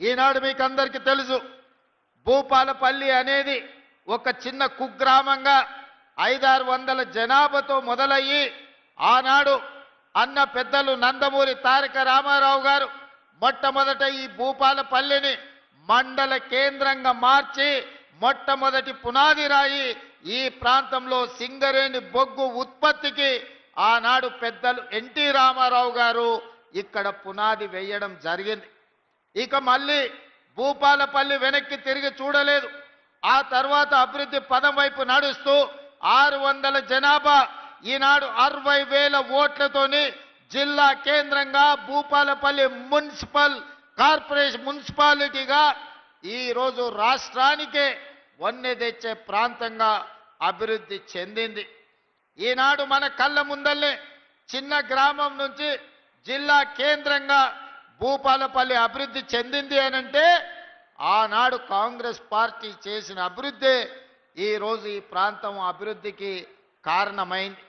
ఈనాడు మీకు అందరికీ తెలుసు, భూపాలపల్లి అనేది ఒక చిన్న కుగ్రామంగా 500-600 జనాభాతో మొదలయ్యి ఆనాడు అన్న పెద్దలు నందమూరి తారక రామారావు గారు మొట్టమొదట ఈ భూపాలపల్లిని మండల కేంద్రంగా మార్చి మొట్టమొదటి పునాది రాయి ఈ ప్రాంతంలో సింగరేణి బొగ్గు ఉత్పత్తికి ఆనాడు పెద్దలు ఎన్టీ రామారావు గారు ఇక్కడ పునాది వేయడం జరిగింది. ఇక మళ్ళీ భూపాలపల్లి వెనక్కి తిరిగి చూడలేదు. ఆ తర్వాత అభివృద్ధి పదం వైపు నడుస్తూ 600 జనాభా ఈనాడు 60,000 ఓట్లతోని జిల్లా కేంద్రంగా భూపాలపల్లి మున్సిపాలిటీగా ఈరోజు రాష్ట్రానికే వన్నె తెచ్చే ప్రాంతంగా అభివృద్ధి చెందింది. ఈనాడు మన కళ్ళ ముందల్లే చిన్న గ్రామం నుంచి జిల్లా కేంద్రంగా భూపాలపల్లి అభివృద్ధి చెందింది అనంటే ఆనాడు కాంగ్రెస్ పార్టీ చేసిన అభివృద్ధి ఈరోజు ఈ ప్రాంతం అభివృద్ధికి కారణమైంది.